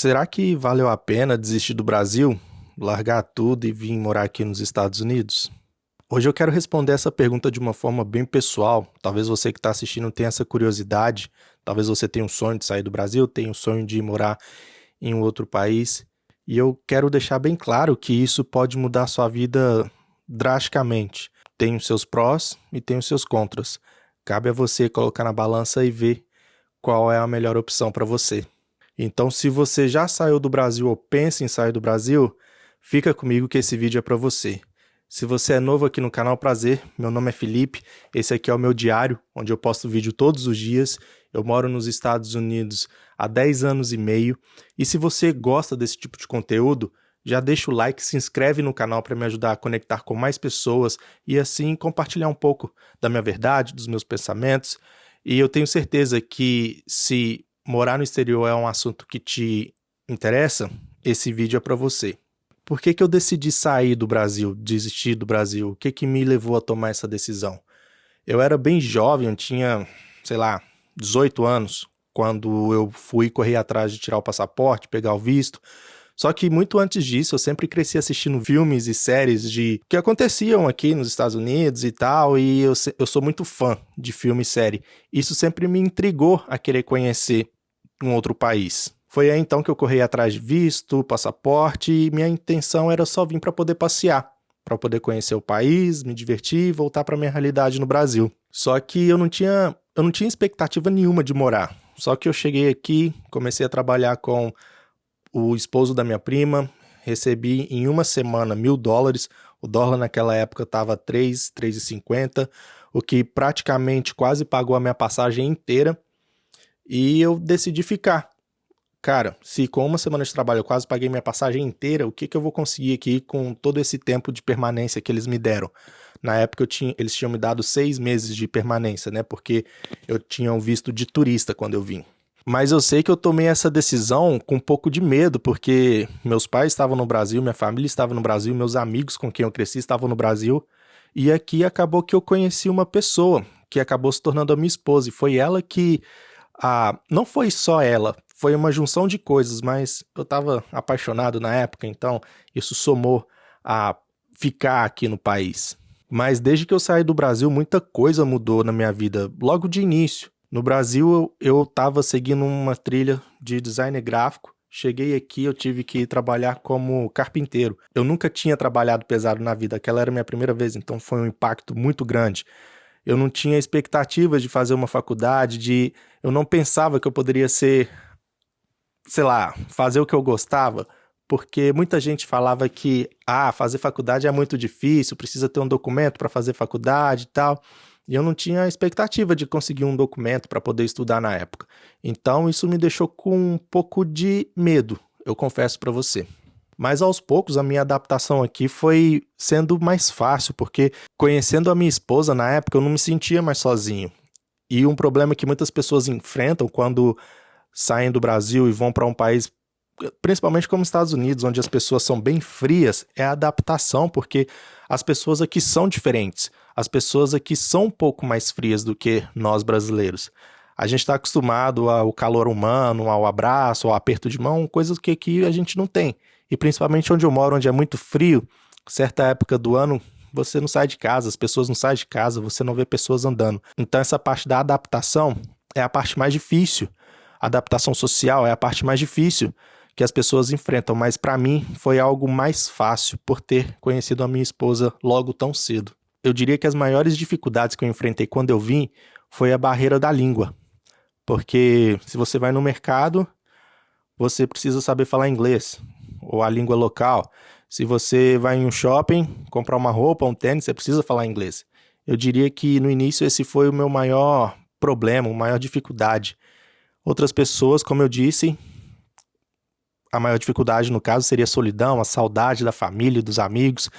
Será que valeu a pena desistir do Brasil, largar tudo e vir morar aqui nos Estados Unidos? Hoje eu quero responder essa pergunta de uma forma bem pessoal. Talvez você que está assistindo tenha essa curiosidade. Talvez você tenha um sonho de sair do Brasil, tenha um sonho de morar em um outro país. E eu quero deixar bem claro que isso pode mudar a sua vida drasticamente. Tem os seus prós e tem os seus contras. Cabe a você colocar na balança e ver qual é a melhor opção para você. Então, se você já saiu do Brasil ou pensa em sair do Brasil, fica comigo que esse vídeo é para você. Se você é novo aqui no canal, prazer, meu nome é Felipe, esse aqui é o meu diário, onde eu posto vídeo todos os dias. Eu moro nos Estados Unidos há 10 anos e meio, e se você gosta desse tipo de conteúdo, já deixa o like, se inscreve no canal para me ajudar a conectar com mais pessoas e assim compartilhar um pouco da minha verdade, dos meus pensamentos. E eu tenho certeza que se morar no exterior é um assunto que te interessa, esse vídeo é para você. Por que eu decidi sair do Brasil, desistir do Brasil? O que me levou a tomar essa decisão? Eu era bem jovem, eu tinha, 18 anos, quando eu fui correr atrás de tirar o passaporte, pegar o visto. Só que muito antes disso, eu sempre cresci assistindo filmes e séries que aconteciam aqui nos Estados Unidos e tal, e eu sou muito fã de filme e série. Isso sempre me intrigou a querer conhecer um outro país. Foi aí então que eu corri atrás de visto, passaporte, e minha intenção era só vir para poder passear, para poder conhecer o país, me divertir e voltar para minha realidade no Brasil. Só que eu não tinha expectativa nenhuma de morar. Só que eu cheguei aqui, comecei a trabalhar com o esposo da minha prima, recebi em uma semana $1.000, o dólar naquela época estava 3,50, o que praticamente quase pagou a minha passagem inteira, e eu decidi ficar. Cara, se com uma semana de trabalho eu quase paguei minha passagem inteira, o que eu vou conseguir aqui com todo esse tempo de permanência que eles me deram? Na época eles tinham me dado 6 meses de permanência, né? Porque eu tinha um visto de turista quando eu vim. Mas eu sei que eu tomei essa decisão com um pouco de medo, porque meus pais estavam no Brasil, minha família estava no Brasil, meus amigos com quem eu cresci estavam no Brasil. E aqui acabou que eu conheci uma pessoa que acabou se tornando a minha esposa. E foi ela que... não foi só ela, foi uma junção de coisas, mas eu estava apaixonado na época, então isso somou a ficar aqui no país. Mas desde que eu saí do Brasil, muita coisa mudou na minha vida, logo de início. No Brasil, eu estava seguindo uma trilha de design gráfico. Cheguei aqui, eu tive que trabalhar como carpinteiro. Eu nunca tinha trabalhado pesado na vida, aquela era a minha primeira vez, então foi um impacto muito grande. Eu não tinha expectativas de fazer uma faculdade, eu não pensava que eu poderia ser, fazer o que eu gostava, porque muita gente falava que fazer faculdade é muito difícil, precisa ter um documento para fazer faculdade e tal. E eu não tinha expectativa de conseguir um documento para poder estudar na época. Então isso me deixou com um pouco de medo, eu confesso para você. Mas aos poucos a minha adaptação aqui foi sendo mais fácil, porque conhecendo a minha esposa na época eu não me sentia mais sozinho. E um problema que muitas pessoas enfrentam quando saem do Brasil e vão para um país, principalmente como os Estados Unidos, onde as pessoas são bem frias, é a adaptação, porque as pessoas aqui são diferentes. As pessoas aqui são um pouco mais frias do que nós brasileiros. A gente está acostumado ao calor humano, ao abraço, ao aperto de mão, coisas que aqui a gente não tem. E principalmente onde eu moro, onde é muito frio, certa época do ano, você não sai de casa, as pessoas não saem de casa, você não vê pessoas andando. Então essa parte da adaptação é a parte mais difícil. A adaptação social é a parte mais difícil que as pessoas enfrentam, mas para mim foi algo mais fácil por ter conhecido a minha esposa logo tão cedo. Eu diria que as maiores dificuldades que eu enfrentei quando eu vim foi a barreira da língua. Porque se você vai no mercado, você precisa saber falar inglês, ou a língua local. Se você vai em um shopping, comprar uma roupa, um tênis, você precisa falar inglês. Eu diria que no início esse foi o meu maior problema, a maior dificuldade. Outras pessoas, como eu disse, a maior dificuldade no caso seria a solidão, a saudade da família, dos amigos.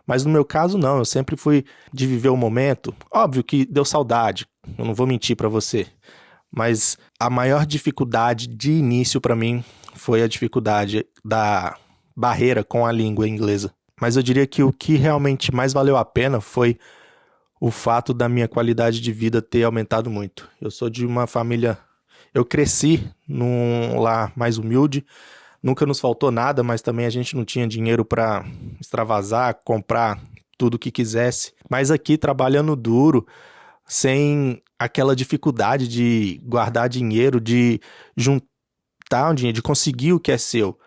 Mas no meu caso não, eu sempre fui de viver o momento. Óbvio que deu saudade, eu não vou mentir para você. Mas a maior dificuldade de início para mim foi a dificuldade da barreira com a língua inglesa. Mas eu diria que o que realmente mais valeu a pena foi o fato da minha qualidade de vida ter aumentado muito. Eu sou de uma família... Eu cresci num lar mais humilde. Nunca nos faltou nada, mas também a gente não tinha dinheiro para extravasar, comprar tudo o que quisesse. Mas aqui, trabalhando duro, sem aquela dificuldade de guardar dinheiro, de juntar um dinheiro, de conseguir o que é seu.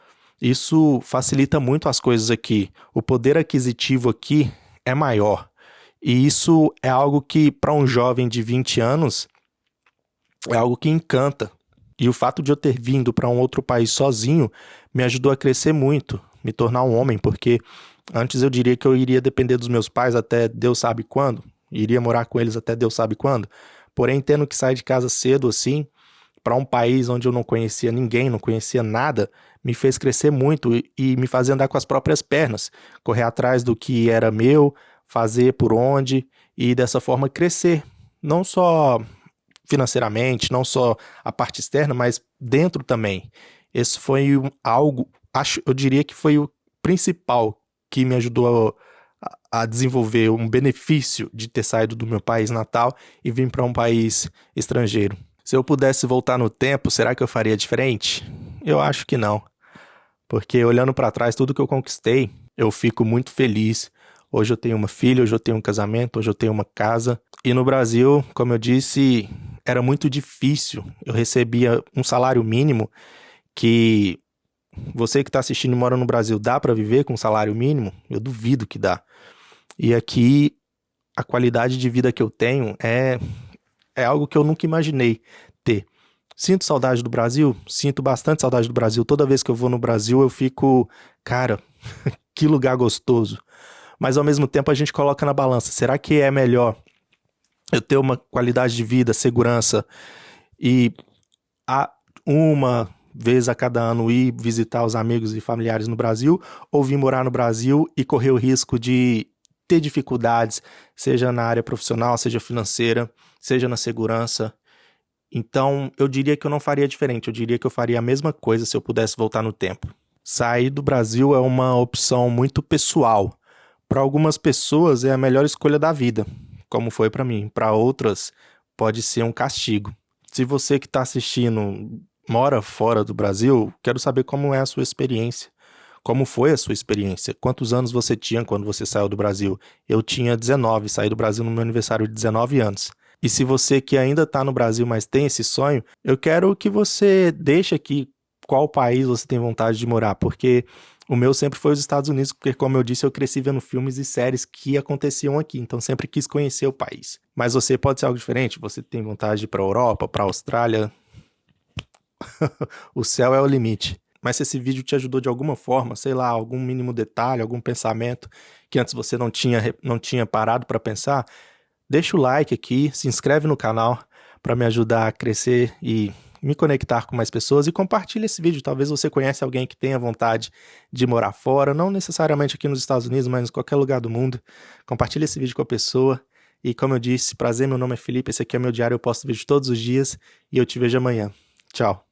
Isso facilita muito as coisas aqui. O poder aquisitivo aqui é maior. E isso é algo que, para um jovem de 20 anos, é algo que encanta. E o fato de eu ter vindo para um outro país sozinho me ajudou a crescer muito, me tornar um homem, porque antes eu diria que eu iria depender dos meus pais até Deus sabe quando, iria morar com eles até Deus sabe quando. Porém, tendo que sair de casa cedo assim, para um país onde eu não conhecia ninguém, não conhecia nada, me fez crescer muito e me fazer andar com as próprias pernas, correr atrás do que era meu, fazer por onde e dessa forma crescer, não só financeiramente, não só a parte externa, mas dentro também. Esse foi algo, eu diria que foi o principal que me ajudou a desenvolver um benefício de ter saído do meu país natal e vir para um país estrangeiro. Se eu pudesse voltar no tempo, será que eu faria diferente? Eu acho que não, porque olhando para trás, tudo que eu conquistei, eu fico muito feliz. Hoje eu tenho uma filha, hoje eu tenho um casamento, hoje eu tenho uma casa. E no Brasil, como eu disse, era muito difícil. Eu recebia um salário mínimo que você que está assistindo e mora no Brasil, dá para viver com um salário mínimo? Eu duvido que dá. E aqui, a qualidade de vida que eu tenho é algo que eu nunca imaginei ter. Sinto saudade do Brasil? Sinto bastante saudade do Brasil. Toda vez que eu vou no Brasil, eu fico, cara, que lugar gostoso. Mas ao mesmo tempo a gente coloca na balança. Será que é melhor eu ter uma qualidade de vida, segurança e uma vez a cada ano ir visitar os amigos e familiares no Brasil, ou vir morar no Brasil e correr o risco de ter dificuldades, seja na área profissional, seja financeira, seja na segurança? Então, eu diria que eu não faria diferente, eu diria que eu faria a mesma coisa se eu pudesse voltar no tempo. Sair do Brasil é uma opção muito pessoal. Para algumas pessoas é a melhor escolha da vida, como foi para mim. Para outras, pode ser um castigo. Se você que está assistindo mora fora do Brasil, quero saber como é a sua experiência. Como foi a sua experiência? Quantos anos você tinha quando você saiu do Brasil? Eu tinha 19, saí do Brasil no meu aniversário de 19 anos. E se você que ainda está no Brasil, mas tem esse sonho, eu quero que você deixe aqui qual país você tem vontade de morar, porque o meu sempre foi os Estados Unidos, porque como eu disse, eu cresci vendo filmes e séries que aconteciam aqui, então sempre quis conhecer o país. Mas você pode ser algo diferente, você tem vontade de ir para a Europa, para a Austrália, o céu é o limite. Mas se esse vídeo te ajudou de alguma forma, sei lá, algum mínimo detalhe, algum pensamento que antes você não tinha parado para pensar, deixa o like aqui, se inscreve no canal para me ajudar a crescer e me conectar com mais pessoas e compartilha esse vídeo. Talvez você conheça alguém que tenha vontade de morar fora, não necessariamente aqui nos Estados Unidos, mas em qualquer lugar do mundo. Compartilha esse vídeo com a pessoa. E como eu disse, prazer, meu nome é Felipe, esse aqui é meu diário, eu posto vídeo todos os dias e eu te vejo amanhã. Tchau.